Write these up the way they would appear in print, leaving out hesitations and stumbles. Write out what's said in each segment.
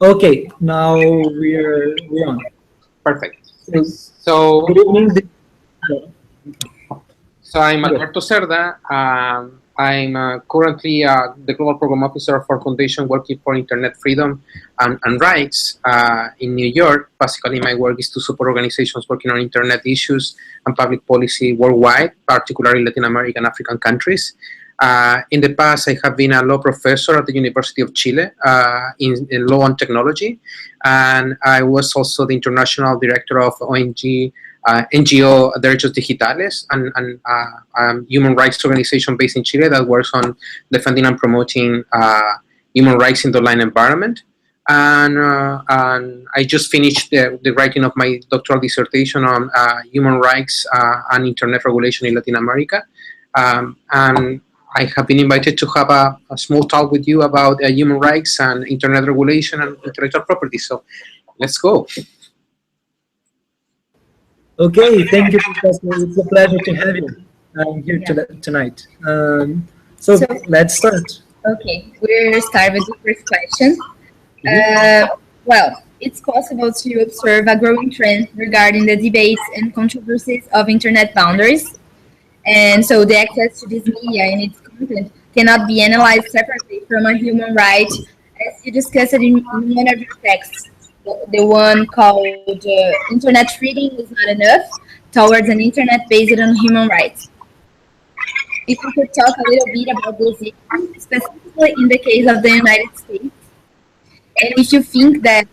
Okay, now we're on. Perfect. So, good evening. So I'm Alberto Cerda. I'm currently the Global Program Officer for Foundation working for Internet Freedom and Rights in New York. Basically, my work is to support organizations working on Internet issues and public policy worldwide, particularly Latin American and African countries. In the past, I have been a law professor at the University of Chile in law and technology, and I was also the international director of NGO Derechos Digitales, and human rights organization based in Chile that works on defending and promoting human rights in the online environment. And I just finished the writing of my doctoral dissertation on human rights and internet regulation in Latin America. And I have been invited to have a small talk with you about human rights and internet regulation and intellectual property. So let's go. Okay, thank you, Professor. It's a pleasure to have you here tonight. So let's start. Okay, we'll start with the first question. Well, it's possible to observe a growing trend regarding the debates and controversies of internet boundaries. And so the access to this media and its content cannot be analyzed separately from a human right, as you discussed in one of your texts, the one called Internet Freedom is Not Enough, towards an internet based on human rights. If you could talk a little bit about this issue, specifically in the case of the United States, and if you think that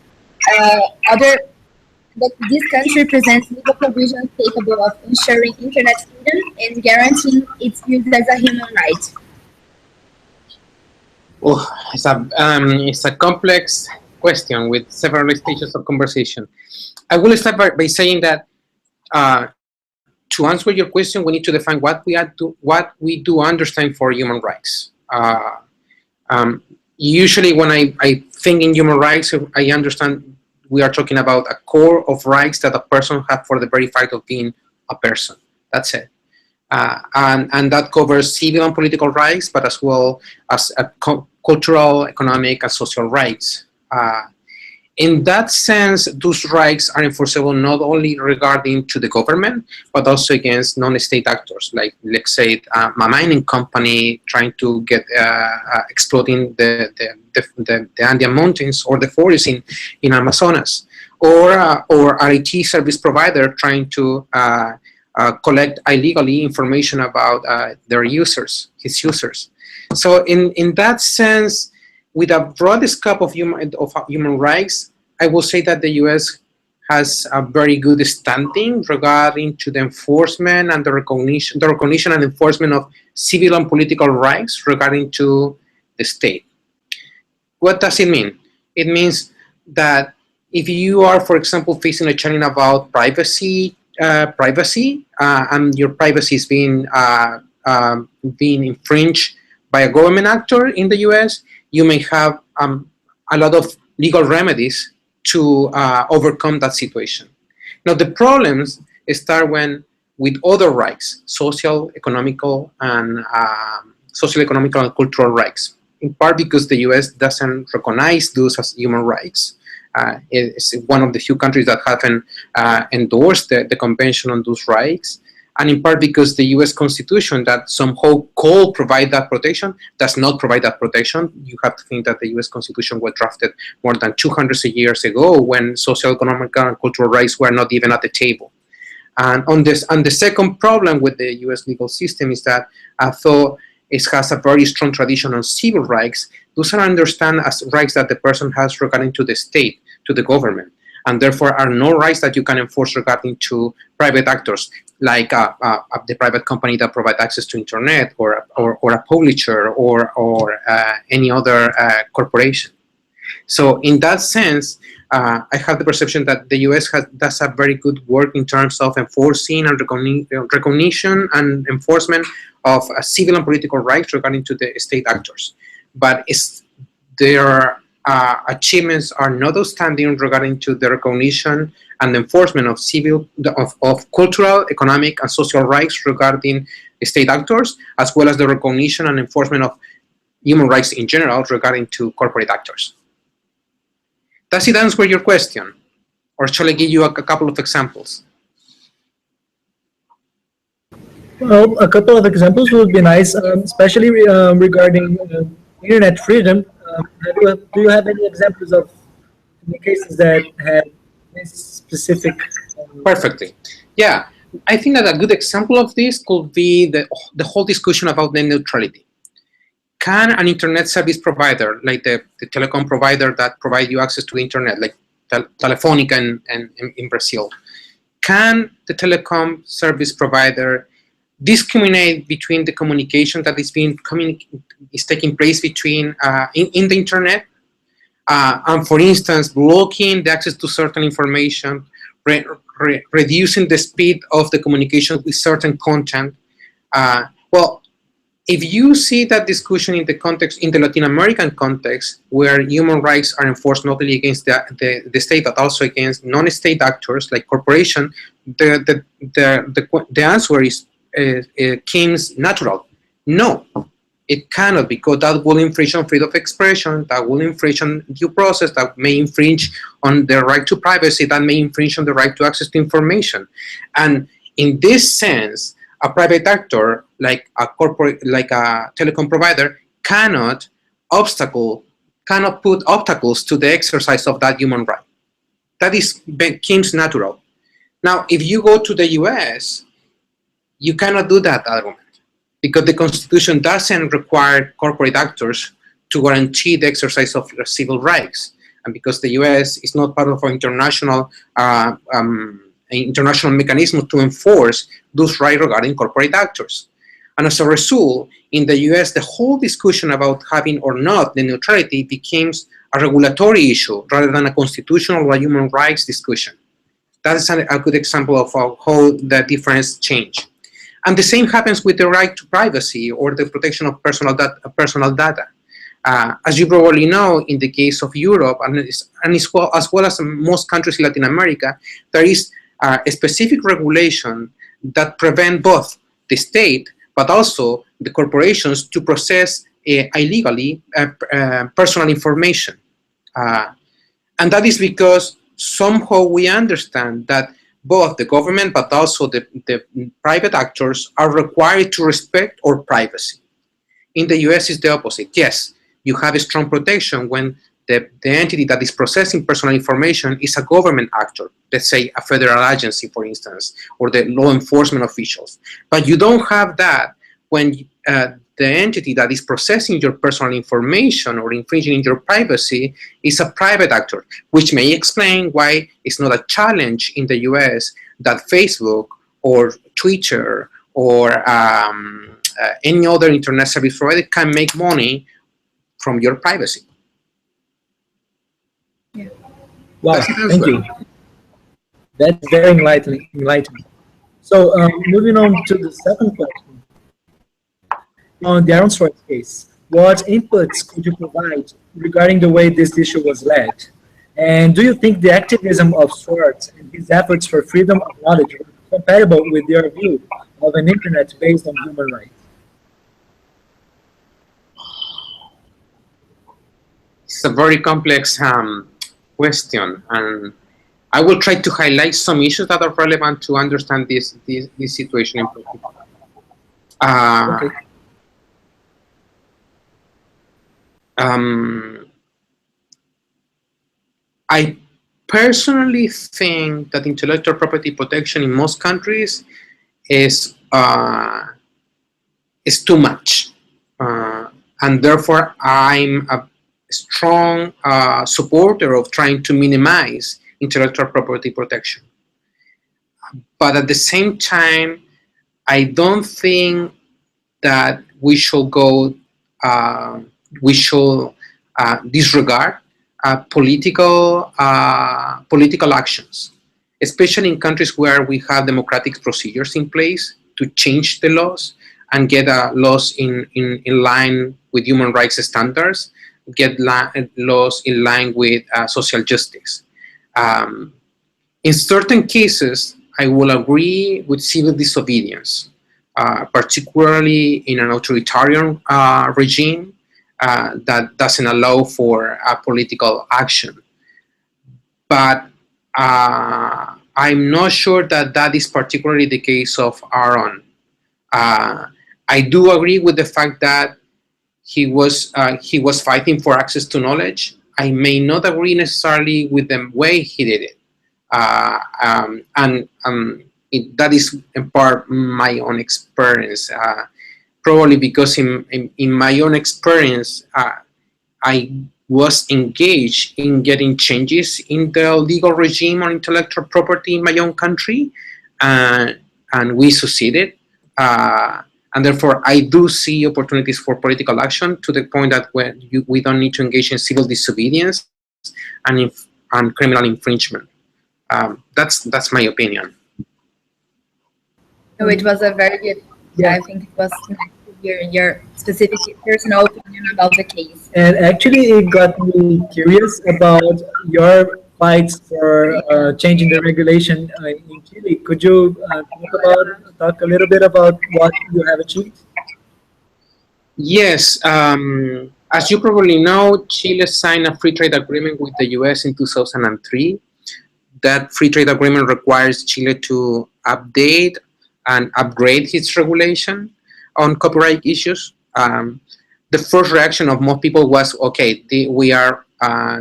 this country presents legal provisions capable of ensuring internet freedom and guaranteeing its use as a human right. Oh, it's a complex question with several stages of conversation. I will start by saying that to answer your question, we need to define what we do understand for human rights. Usually, when I think in human rights, I understand we are talking about a core of rights that a person has for the very fact of being a person. That's it. And that covers civil and political rights, but as well as cultural, economic, and social rights. In that sense, those rights are enforceable not only regarding to the government, but also against non-state actors, like, let's say, a mining company trying to get exploiting the Andean mountains or the forest in Amazonas, or IT service provider trying to collect illegally information about his users. So in that sense, with a broad scope of human rights, I will say that the U.S. has a very good standing regarding to the enforcement and the recognition and enforcement of civil and political rights regarding to the state. What does it mean? It means that if you are, for example, facing a challenge about privacy, and your privacy is being infringed by a government actor in the U.S., you may have a lot of legal remedies to overcome that situation. Now, the problems start with other rights, social, economical, and cultural rights, in part because the U.S. doesn't recognize those as human rights. It's one of the few countries that haven't endorsed the Convention on those rights, and in part because the U.S. Constitution that somehow could provide that protection does not provide that protection. You have to think that the U.S. Constitution was drafted more than 200 years ago when social, economic, and cultural rights were not even at the table. And the second problem with the U.S. legal system is that although it has a very strong tradition on civil rights, those are understood as rights that the person has regarding to the state, to the government, and therefore are no rights that you can enforce regarding to private actors, like the private company that provides access to internet, or a publisher, or any other corporation. So in that sense, I have the perception that the U.S. does a very good work in terms of enforcing and recognition and enforcement of civil and political rights regarding to the state actors. But their achievements are not outstanding regarding to the recognition and enforcement of cultural, economic, and social rights regarding state actors, as well as the recognition and enforcement of human rights in general regarding to corporate actors. Does it answer your question? Or shall I give you a couple of examples? Well, a couple of examples would be nice, especially regarding internet freedom. Do you have any examples of the cases that had this specific? Perfectly. Yeah, I think that a good example of this could be the whole discussion about net neutrality. Can an internet service provider, like the telecom provider that provide you access to the internet, like Telefónica in Brazil, can the telecom service provider discriminate between the communication that is taking place between in the internet, and for instance, blocking the access to certain information, reducing the speed of the communication with certain content? Well, if you see that discussion in the Latin American context, where human rights are enforced not only against the state but also against non-state actors like corporation, the answer is seems natural. No, it cannot, because that will infringe on freedom of expression, that will infringe on due process, that may infringe on the right to privacy, that may infringe on the right to access to information. And in this sense, a private actor like a corporate, like a telecom provider, cannot put obstacles to the exercise of that human right. That seems natural. Now, if you go to the US, you cannot do that argument, because the Constitution doesn't require corporate actors to guarantee the exercise of civil rights, and because the US is not part of an international mechanism to enforce those rights regarding corporate actors. And as a result, in the US, the whole discussion about having or not the neutrality becomes a regulatory issue rather than a constitutional or human rights discussion. That is a good example of how the difference changed. And the same happens with the right to privacy or the protection of personal data. As you probably know, in the case of Europe, as well as most countries in Latin America, there is a specific regulation that prevent both the state but also the corporations to process illegally personal information. And that is because somehow we understand that both the government but also the private actors are required to respect our privacy. In the US, it's the opposite. Yes, you have a strong protection when the entity that is processing personal information is a government actor, let's say a federal agency, for instance, or the law enforcement officials. But you don't have that when the entity that is processing your personal information or infringing in your privacy is a private actor, which may explain why it's not a challenge in the US that Facebook or Twitter or any other internet service provider can make money from your privacy. Yeah. Wow, thank you. That's very enlightening. So moving on to the second question. On the Aaron Swartz case, what inputs could you provide regarding the way this issue was led? And do you think the activism of Swartz and his efforts for freedom of knowledge were compatible with your view of an internet based on human rights? It's a very complex question, and I will try to highlight some issues that are relevant to understand this situation in particular. Okay. I personally think that intellectual property protection in most countries is too much, and therefore I'm a strong supporter of trying to minimize intellectual property protection. But at the same time, I don't think that we should go. We should disregard political actions, especially in countries where we have democratic procedures in place to change the laws and get laws in line with human rights standards, get laws in line with social justice. In certain cases, I will agree with civil disobedience, particularly in an authoritarian regime that doesn't allow for political action. but I'm not sure that that is particularly the case of Aaron. I do agree with the fact that he was fighting for access to knowledge. I may not agree necessarily with the way he did it, that is in part my own experience. Probably because in my own experience, I was engaged in getting changes in the legal regime on intellectual property in my own country, and we succeeded. And therefore, I do see opportunities for political action to the point that we don't need to engage in civil disobedience and criminal infringement. That's my opinion. So it was a very good. Yeah, I think it was nice to hear your specific personal opinion about the case. And actually, it got me curious about your fights for changing the regulation in Chile. Could you talk a little bit about what you have achieved? Yes, as you probably know, Chile signed a free trade agreement with the US in 2003. That free trade agreement requires Chile to update and upgrade its regulation on copyright issues. The first reaction of most people was, okay,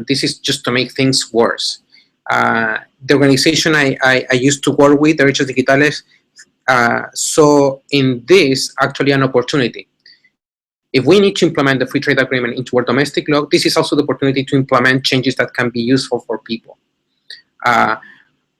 this is just to make things worse. The organization I used to work with, Derechos Digitales, saw in this actually an opportunity. If we need to implement the free trade agreement into our domestic law, this is also the opportunity to implement changes that can be useful for people.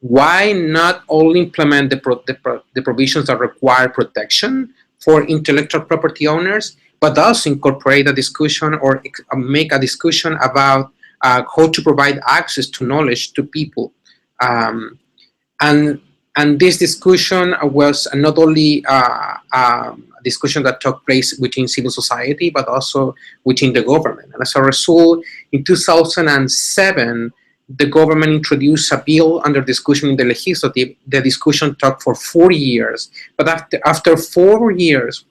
Why not only implement the provisions that require protection for intellectual property owners, but also incorporate a discussion or make a discussion about how to provide access to knowledge to people. And this discussion was not only a discussion that took place within civil society, but also within the government. And as a result, in 2007, the government introduced a bill under discussion in the legislative. The discussion took for 4 years. But after 4 years,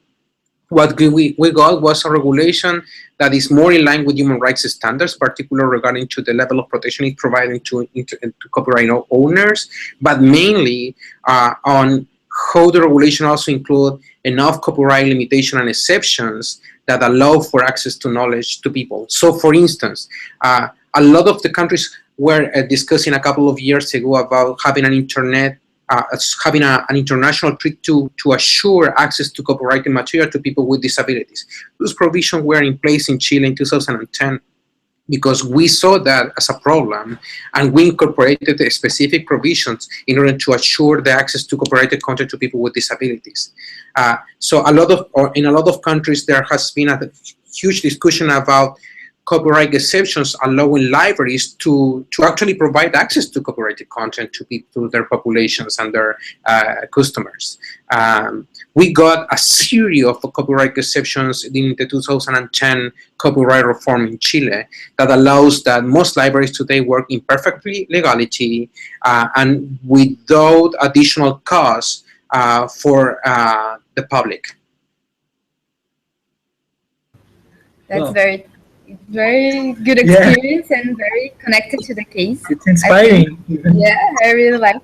what we got was a regulation that is more in line with human rights standards, particularly regarding to the level of protection it's providing to copyright owners, but mainly on how the regulation also include enough copyright limitation and exceptions that allow for access to knowledge to people. So, for instance, a lot of the countries were discussing a couple of years ago about having an internet, having an international treaty to assure access to copyrighted material to people with disabilities. Those provisions were in place in Chile in 2010 because we saw that as a problem, and we incorporated the specific provisions in order to assure the access to copyrighted content to people with disabilities. So in a lot of countries, there has been a huge discussion about copyright exceptions allowing libraries to actually provide access to copyrighted content to their populations and their customers. We got a series of copyright exceptions in the 2010 copyright reform in Chile that allows that most libraries today work in perfect legality and without additional costs for the public. That's very good experience and very connected to the case. It's inspiring. Yeah, I really like it.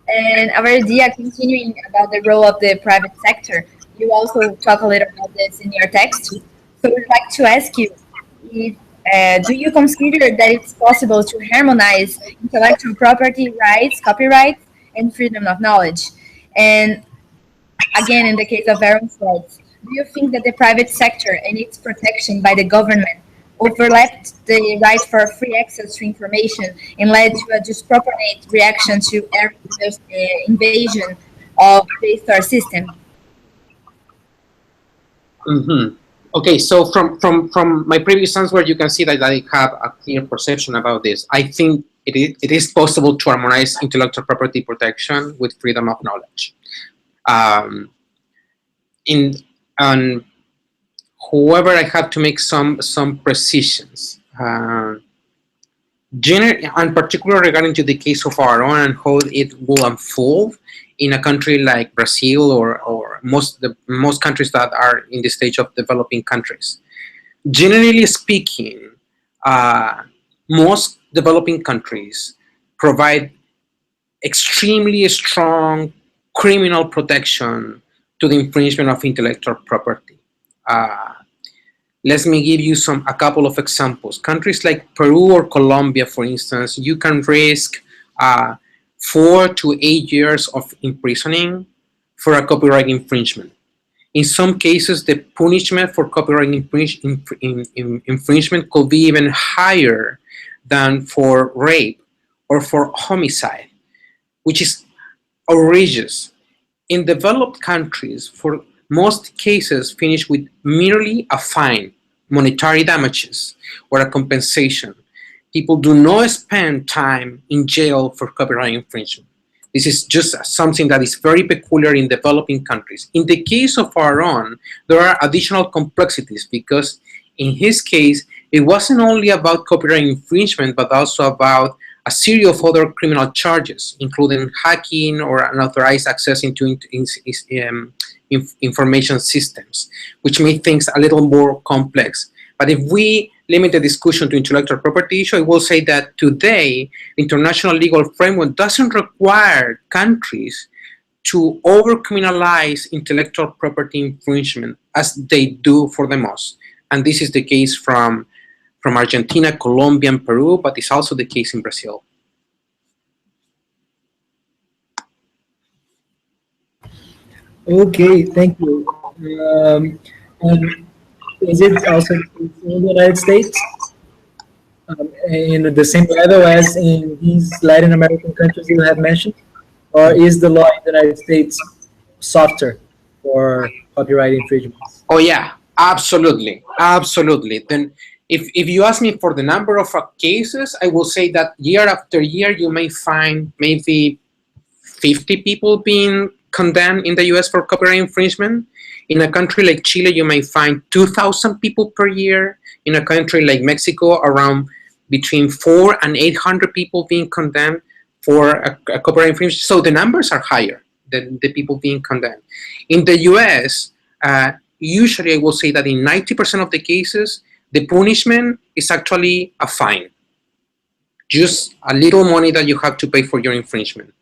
And our idea, continuing about the role of the private sector, you also talk a little about this in your text. So we'd like to ask you, do you consider that it's possible to harmonize intellectual property rights, copyright, and freedom of knowledge? And again, in the case of Aaron Swartz, do you think that the private sector and its protection by the government overlapped the right for free access to information and led to a disproportionate reaction to Aaron's invasion of the star system? Mm-hmm. Okay, so from my previous answer, you can see that I have a clear perception about this. I think it is possible to harmonize intellectual property protection with freedom of knowledge. However, I have to make some precisions. And particularly regarding to the case of our own and how it will unfold in a country like Brazil or most countries that are in the stage of developing countries. Generally speaking, most developing countries provide extremely strong criminal protection to the infringement of intellectual property. Let me give you a couple of examples. Countries like Peru or Colombia, for instance, you can risk 4 to 8 years of imprisoning for a copyright infringement. In some cases, the punishment for copyright infringement could be even higher than for rape or for homicide, which is outrageous. In developed countries, for most cases finish with merely a fine, monetary damages, or a compensation. People do not spend time in jail for copyright infringement. This is just something that is very peculiar in developing countries. In the case of our own, there are additional complexities because in his case, it wasn't only about copyright infringement, but also about a series of other criminal charges, including hacking or unauthorized access into information systems, which make things a little more complex. But if we limit the discussion to intellectual property issue, I will say that today, international legal framework doesn't require countries to over-criminalize intellectual property infringement as they do for the most. And this is the case from Argentina, Colombia, and Peru, but it's also the case in Brazil. Okay, thank you. And is it also in the United States in the same level as in these Latin American countries you have mentioned? Or is the law in the United States softer for copyright infringements? Oh yeah, absolutely, absolutely. Then if you ask me for the number of cases, I will say that year after year, you may find maybe 50 people being condemned in the US for copyright infringement. In a country like Chile, you may find 2,000 people per year. In a country like Mexico, around between 400 and 800 people being condemned for a copyright infringement. So the numbers are higher than the people being condemned. In the US, usually I will say that in 90% of the cases, the punishment is actually a fine. Just a little money that you have to pay for your infringement.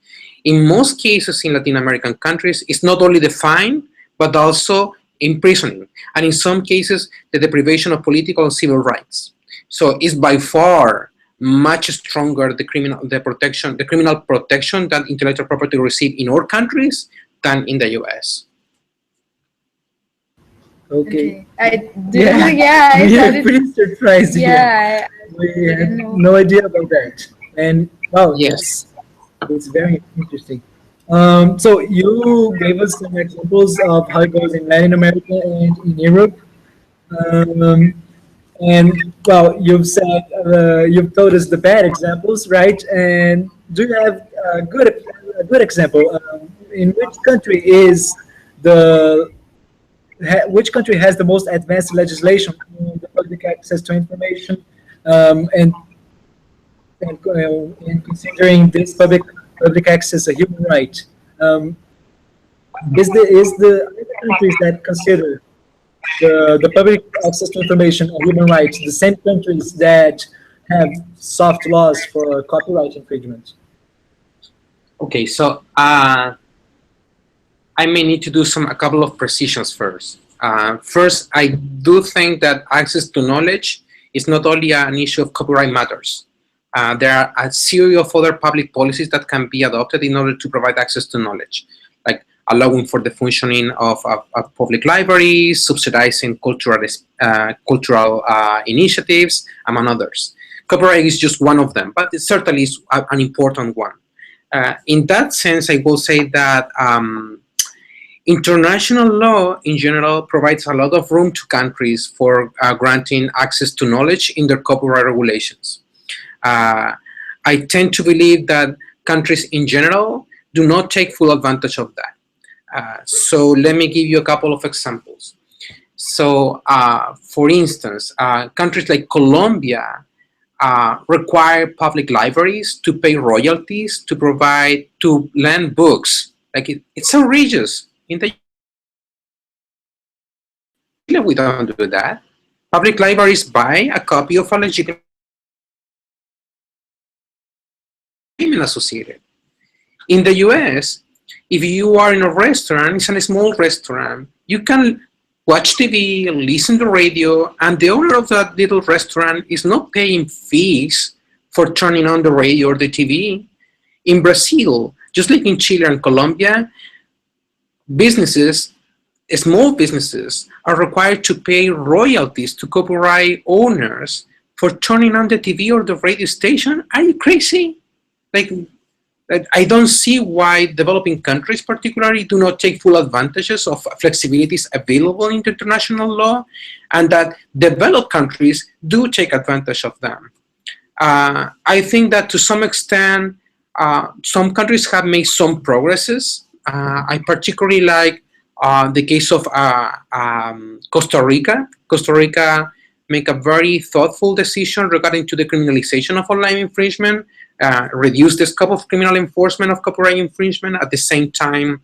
In most cases in Latin American countries, it's not only the fine, but also imprisoning. And in some cases, the deprivation of political and civil rights. So it's by far much stronger the criminal protection that intellectual property receive in our countries than in the US. Okay. I do, yeah, I we thought are pretty surprised here. yeah, We had no idea about that. And wow, Yes. it's very interesting. So you gave us some examples of how it goes in Latin America and in Europe. And well, you've told us the bad examples, right? And do you have a good example? In which country which country has the most advanced legislation on the public access to information, and considering this public access a human right? Is the other countries that consider the public access to information a human right the same countries that have soft laws for copyright infringement? Okay, so I may need to do a couple of precisions first. First, I do think that access to knowledge is not only an issue of copyright matters. There are a series of other public policies that can be adopted in order to provide access to knowledge, like allowing for the functioning of public libraries, subsidizing cultural initiatives, among others. Copyright is just one of them, but it certainly is an important one. In that sense, I will say that international law in general provides a lot of room to countries for granting access to knowledge in their copyright regulations. I tend to believe that countries in general do not take full advantage of that. So let me give you a couple of examples. So for instance, countries like Colombia require public libraries to pay royalties to lend books. Like it's outrageous. In the Chile, we don't do that. Public libraries buy a copy of a legitimate payment associated. In the US, if you are in a restaurant, it's a small restaurant, you can watch TV, listen to radio, and the owner of that little restaurant is not paying fees for turning on the radio or the TV. In Brazil, just like in Chile and Colombia, businesses, small businesses, are required to pay royalties to copyright owners for turning on the TV or the radio station. Are you crazy? Like, I don't see why developing countries particularly do not take full advantages of flexibilities available in international law, and that developed countries do take advantage of them. I think that to some extent, some countries have made some progresses. I particularly like the case of Costa Rica. Costa Rica make a very thoughtful decision regarding to the criminalization of online infringement, reduce the scope of criminal enforcement of copyright infringement, at the same time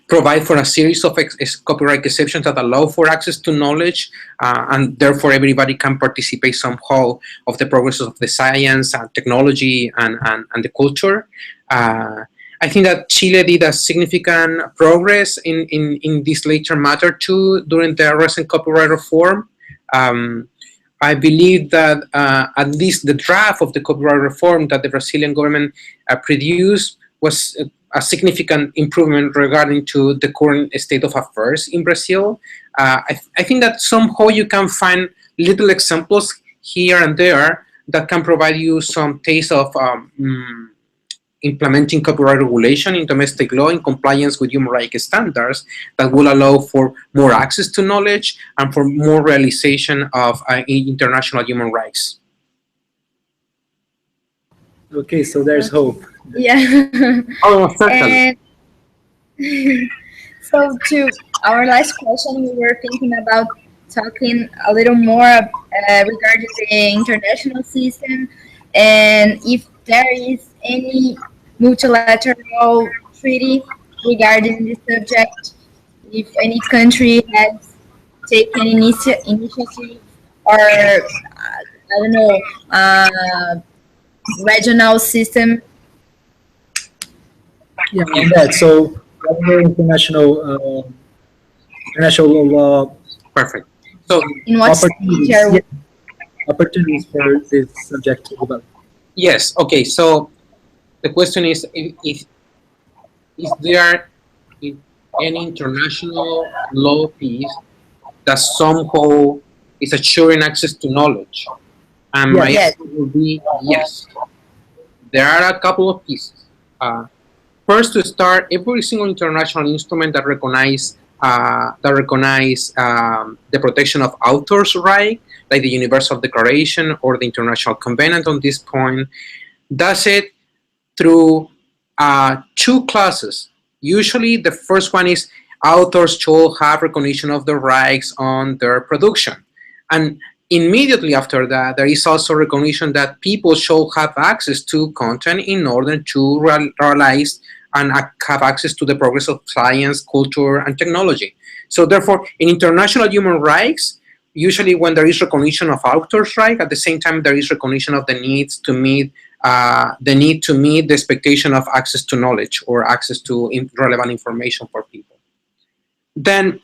provide for a series of copyright exceptions that allow for access to knowledge, and therefore everybody can participate somehow of the progresses of the science and technology and the culture. I think that Chile did a significant progress in this later matter too during the recent copyright reform. I believe that at least the draft of the copyright reform that the Brazilian government produced was a significant improvement regarding to the current state of affairs in Brazil. I think that somehow you can find little examples here and there that can provide you some taste of implementing copyright regulation in domestic law in compliance with human rights standards that will allow for more access to knowledge and for more realization of international human rights. Okay, so there's hope. Yeah. Oh, certainly. So to our last question, we were thinking about talking a little more regarding the international system, and if there is any multilateral treaty regarding this subject, if any country has taken initiative, or I don't know, regional system. Yeah, on that. So, international law. Perfect. So, in what stage opportunities for this subject to develop? Yes. Okay. So, the question is, is there any international law piece that somehow is assuring access to knowledge? And my answer will be yes. There are a couple of pieces. First, to start, every single international instrument that recognize the protection of authors' rights, like the Universal Declaration or the International Covenant on this point, does it through two clauses. Usually, the first one is authors should have recognition of the rights on their production, and immediately after that, there is also recognition that people should have access to content in order to realize and have access to the progress of science, culture, and technology. So therefore, in international human rights, usually when there is recognition of authors' rights, at the same time there is recognition of the needs to meet the expectation of access to knowledge or access to relevant information for people. Then,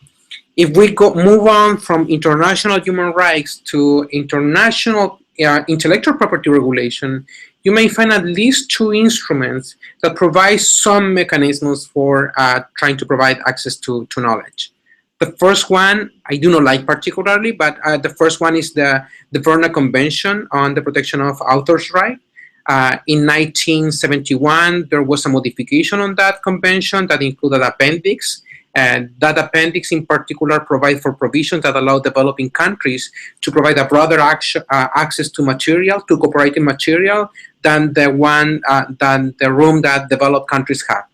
if we move on from international human rights to international intellectual property regulation, you may find at least two instruments that provide some mechanisms for trying to provide access to knowledge. The first one I do not like particularly, but the first one is the Vienna Convention on the Protection of Authors' Rights. In 1971, there was a modification on that convention that included appendix. And that appendix in particular provides for provisions that allow developing countries to provide a broader access to material, to copyrighted material, than the room that developed countries have.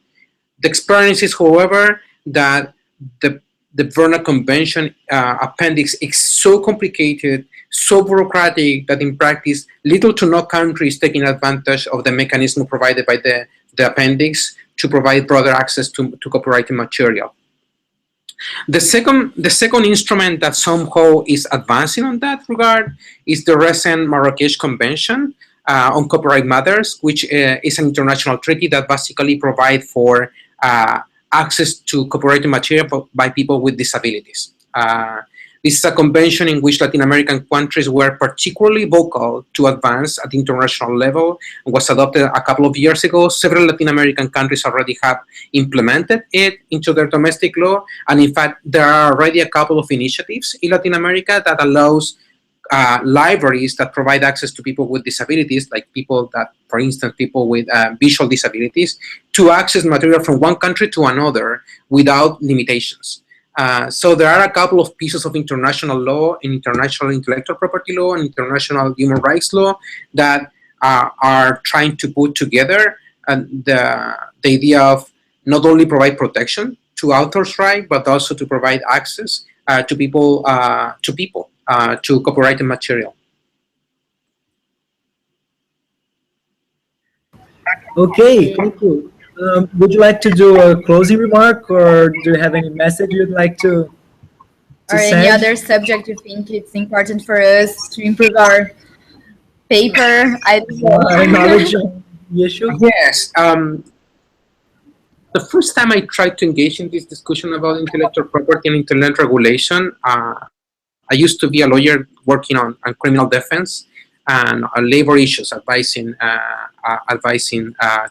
The experience is, however, that the Vienna Convention appendix is so complicated, so bureaucratic, that in practice, little to no countries taking advantage of the mechanism provided by the appendix to provide broader access to copyrighted material. The second instrument that somehow is advancing on that regard is the recent Marrakesh Convention. on copyright matters, which is an international treaty that basically provides for access to copyrighted material by people with disabilities. This is a convention in which Latin American countries were particularly vocal to advance at the international level and was adopted a couple of years ago. Several Latin American countries already have implemented it into their domestic law. And in fact, there are already a couple of initiatives in Latin America that allows libraries that provide access to people with disabilities, like people that, for instance, people with visual disabilities, to access material from one country to another without limitations. So there are a couple of pieces of international law, international intellectual property law, and international human rights law that are trying to put together the idea of not only provide protection to authors' rights, but also to provide access to people to copyrighted material. Okay, thank you. Would you like to do a closing remark, or do you have any message you'd like to or send? any other subject you think it's important for us to improve our paper? I don't know. Knowledge on the issue? Yes. The first time I tried to engage in this discussion about intellectual property and internet regulation, I used to be a lawyer working on criminal defense and labor issues, advising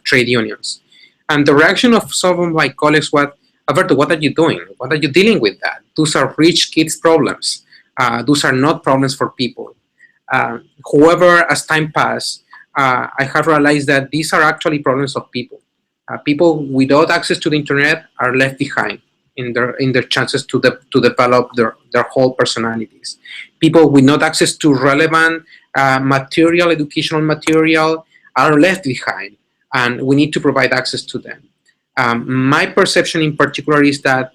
trade unions. And the reaction of some of my colleagues was, Alberto, what are you doing? What are you dealing with that? Those are rich kids' problems. Those are not problems for people. However, as time passed, I have realized that these are actually problems of people. People without access to the internet are left behind in their chances to develop their whole personalities. People with not access to relevant material, educational material, are left behind, and we need to provide access to them. My perception in particular is that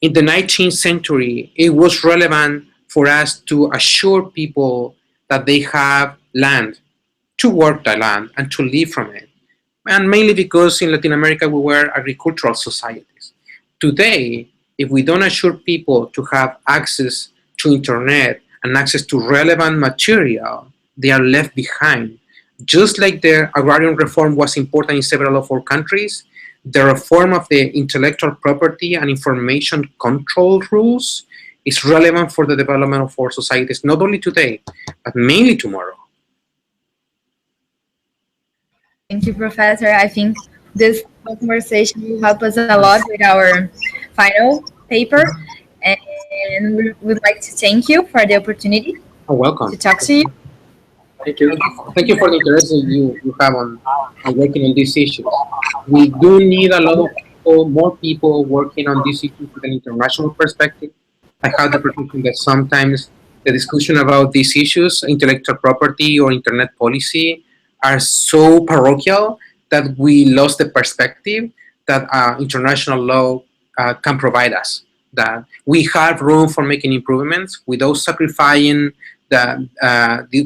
in the 19th century, it was relevant for us to assure people that they have land, to work the land and to live from it. And mainly because in Latin America, we were agricultural societies. Today, if we don't assure people to have access to internet and access to relevant material, they are left behind. Just like the agrarian reform was important in several of our countries, the reform of the intellectual property and information control rules is relevant for the development of our societies, not only today, but mainly tomorrow. Thank you, Professor. I think this conversation will help us a lot with our final paper, and we would like to thank you for the opportunity welcome. to talk to you. Thank you. Thank you for the interest that you have on working on these issues. We do need a lot of people, more people working on these issues with an international perspective. I have the perception that sometimes the discussion about these issues, intellectual property or internet policy, are so parochial that we lost the perspective that international law can provide us. That we have room for making improvements without sacrificing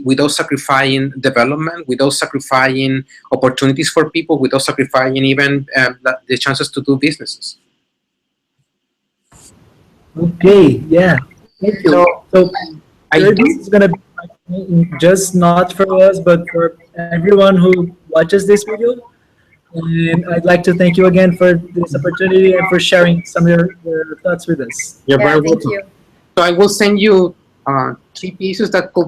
without sacrificing development, without sacrificing opportunities for people, without sacrificing even the chances to do businesses. Okay, yeah. Thank you. So this is going to be just not for us, but for everyone who watches this video. And I'd like to thank you again for this opportunity and for sharing some of your thoughts with us. You're very welcome. Thank you. So I will send you 3 pieces that could